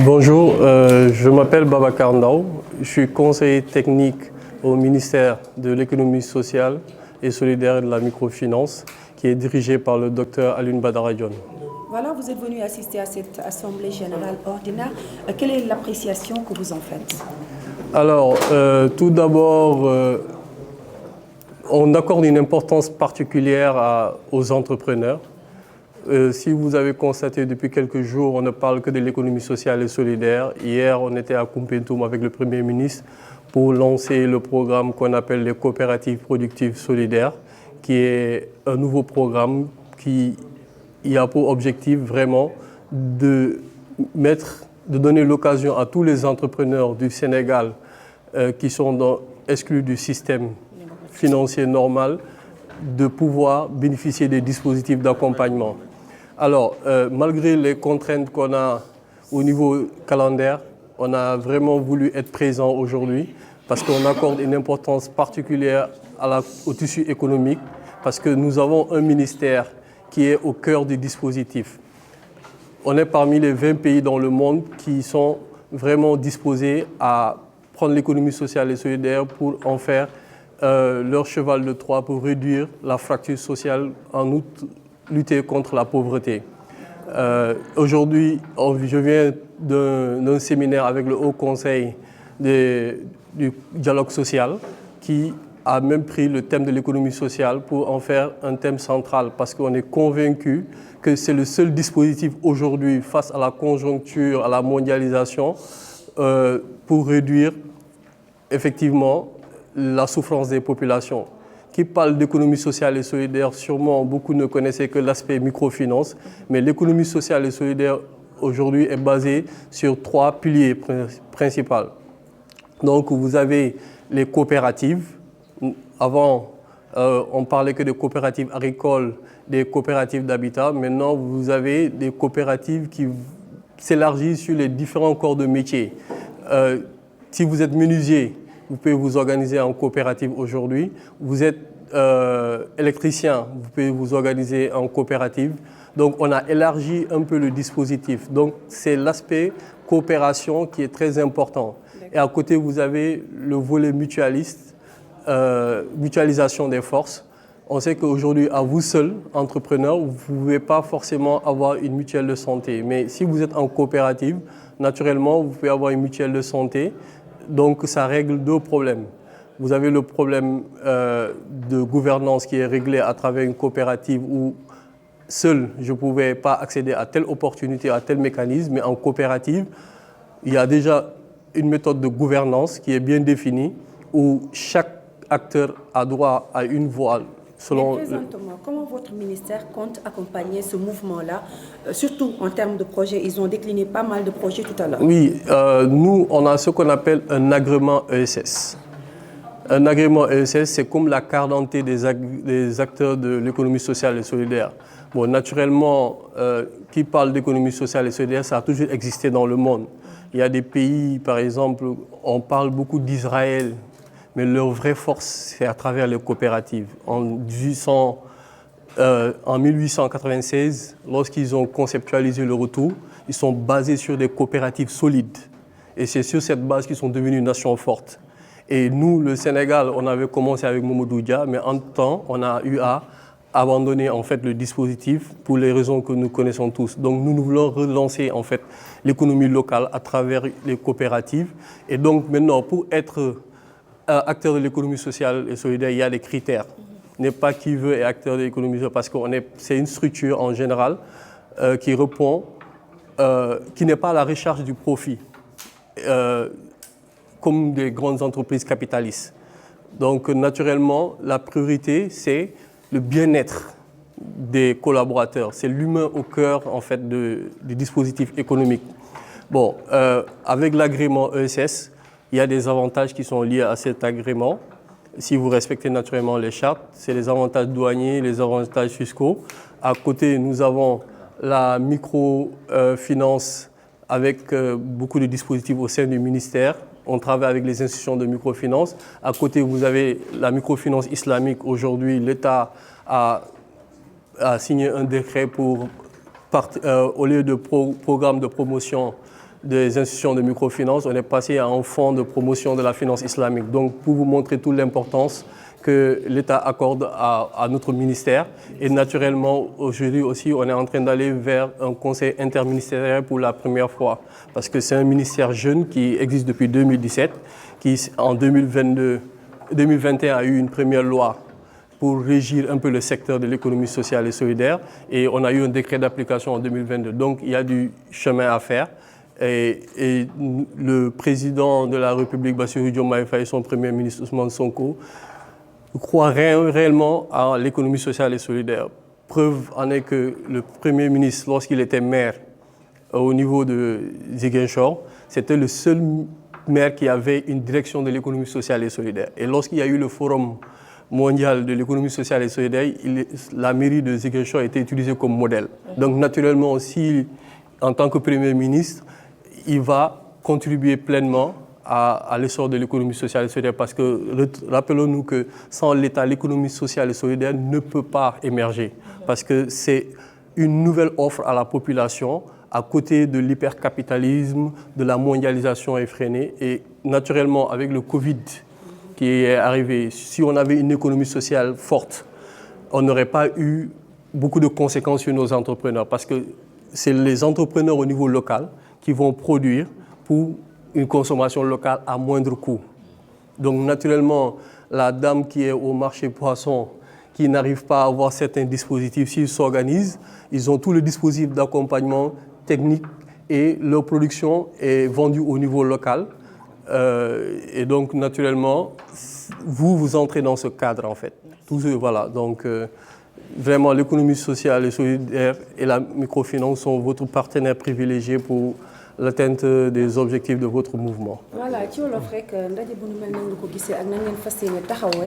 Bonjour, je m'appelle Babacar Ndao, je suis conseiller technique au ministère de l'économie sociale et solidaire et de la microfinance, qui est dirigé par le docteur Alioune Badara Dione. Voilà, vous êtes venu assister à cette assemblée générale ordinaire. Quelle est l'appréciation que vous en faites? Alors, tout d'abord, on accorde une importance particulière aux entrepreneurs. Si vous avez constaté depuis quelques jours, on ne parle que de l'économie sociale et solidaire. Hier, on était à Koumpentoum avec le Premier ministre pour lancer le programme qu'on appelle les coopératives productives solidaires, qui est un nouveau programme qui a pour objectif vraiment de donner l'occasion à tous les entrepreneurs du Sénégal qui sont exclus du système financier normal de pouvoir bénéficier des dispositifs d'accompagnement. Alors, malgré les contraintes qu'on a au niveau calendaire, on a vraiment voulu être présent aujourd'hui parce qu'on accorde une importance particulière au tissu économique, parce que nous avons un ministère qui est au cœur du dispositif. On est parmi les 20 pays dans le monde qui sont vraiment disposés à prendre l'économie sociale et solidaire pour en faire leur cheval de Troie pour réduire la fracture sociale, en outre lutter contre la pauvreté. Aujourd'hui, je viens d'un séminaire avec le Haut Conseil du dialogue social qui a même pris le thème de l'économie sociale pour en faire un thème central, parce qu'on est convaincu que c'est le seul dispositif aujourd'hui face à la conjoncture, à la mondialisation, pour réduire effectivement la souffrance des populations. Qui parle d'économie sociale et solidaire, sûrement beaucoup ne connaissaient que l'aspect microfinance, mais l'économie sociale et solidaire aujourd'hui est basée sur 3 piliers principaux. Donc vous avez les coopératives. Avant, on parlait que des coopératives agricoles, des coopératives d'habitat. Maintenant, vous avez des coopératives qui s'élargissent sur les différents corps de métier. Si vous êtes menuisier, vous pouvez vous organiser en coopérative aujourd'hui. Vous êtes électricien, vous pouvez vous organiser en coopérative. Donc, on a élargi un peu le dispositif. Donc, c'est l'aspect coopération qui est très important. Et à côté, vous avez le volet mutualiste, mutualisation des forces. On sait qu'aujourd'hui, à vous seul, entrepreneur, vous ne pouvez pas forcément avoir une mutuelle de santé. Mais si vous êtes en coopérative, naturellement, vous pouvez avoir une mutuelle de santé. Donc, ça règle 2 problèmes. Vous avez le problème de gouvernance qui est réglé à travers une coopérative où seul, je ne pouvais pas accéder à telle opportunité, à tel mécanisme. Mais en coopérative, il y a déjà une méthode de gouvernance qui est bien définie, où chaque acteur a droit à une voix. Présentement, comment votre ministère compte accompagner ce mouvement-là, surtout en termes de projets? Ils ont décliné pas mal de projets tout à l'heure. Oui, nous, on a ce qu'on appelle un agrément ESS. Un agrément ESS, c'est comme la carte d'identité des acteurs de l'économie sociale et solidaire. Bon, naturellement, qui parle d'économie sociale et solidaire, ça a toujours existé dans le monde. Il y a des pays, par exemple, on parle beaucoup d'Israël, mais leur vraie force, c'est à travers les coopératives. En 1896, lorsqu'ils ont conceptualisé le retour, ils sont basés sur des coopératives solides. Et c'est sur cette base qu'ils sont devenus une nation forte. Et nous, le Sénégal, on avait commencé avec Mamadou Dia, mais en temps, on a eu à abandonner en fait le dispositif pour les raisons que nous connaissons tous. Donc nous voulons relancer en fait l'économie locale à travers les coopératives. Et donc maintenant, pour être acteur de l'économie sociale et solidaire, il y a des critères. N'est pas qui veut être acteur de l'économie sociale, parce que c'est une structure en général qui répond, qui n'est pas à la recherche du profit, comme des grandes entreprises capitalistes. Donc naturellement, la priorité, c'est le bien-être des collaborateurs. C'est l'humain au cœur en fait, du dispositif économique. Bon, avec l'agrément ESS, il y a des avantages qui sont liés à cet agrément. Si vous respectez naturellement les chartes, c'est les avantages douaniers, les avantages fiscaux. À côté, nous avons la microfinance avec beaucoup de dispositifs au sein du ministère. On travaille avec les institutions de microfinance. À côté, vous avez la microfinance islamique. Aujourd'hui, l'État a signé un décret pour au lieu de programme de promotion des institutions de microfinance, on est passé à un fonds de promotion de la finance islamique. Donc, pour vous montrer toute l'importance que l'État accorde à notre ministère. Et naturellement, aujourd'hui aussi, on est en train d'aller vers un conseil interministériel pour la première fois. Parce que c'est un ministère jeune qui existe depuis 2017, qui en 2021 a eu une première loi pour régir un peu le secteur de l'économie sociale et solidaire. Et on a eu un décret d'application en 2022. Donc, il y a du chemin à faire. Et le président de la République, Bassirou Diomaye Faye, son premier ministre Ousmane Sonko, croient réellement à l'économie sociale et solidaire. Preuve en est que le Premier ministre, lorsqu'il était maire au niveau de Ziguinchor, c'était le seul maire qui avait une direction de l'économie sociale et solidaire. Et lorsqu'il y a eu le Forum mondial de l'économie sociale et solidaire, la mairie de Ziguinchor a été utilisée comme modèle. Donc naturellement aussi, en tant que Premier ministre, il va contribuer pleinement à l'essor de l'économie sociale et solidaire parce que rappelons-nous que sans l'État, l'économie sociale et solidaire ne peut pas émerger parce que c'est une nouvelle offre à la population à côté de l'hypercapitalisme, de la mondialisation effrénée et naturellement avec le Covid qui est arrivé, si on avait une économie sociale forte, on n'aurait pas eu beaucoup de conséquences sur nos entrepreneurs parce que c'est les entrepreneurs au niveau local qui vont produire pour une consommation locale à moindre coût. Donc naturellement, la dame qui est au marché poisson, qui n'arrive pas à avoir certains dispositifs, s'ils s'organisent, ils ont tout le dispositif d'accompagnement technique et leur production est vendue au niveau local. Et donc naturellement, vous entrez dans ce cadre en fait. Voilà, donc vraiment l'économie sociale et solidaire et la microfinance sont votre partenaire privilégié pour l'atteinte des objectifs de votre mouvement. Voilà, ci wolof rek ndaje bu nu mel nan nga ko gisee ak nan ngeen fas yéene taxawee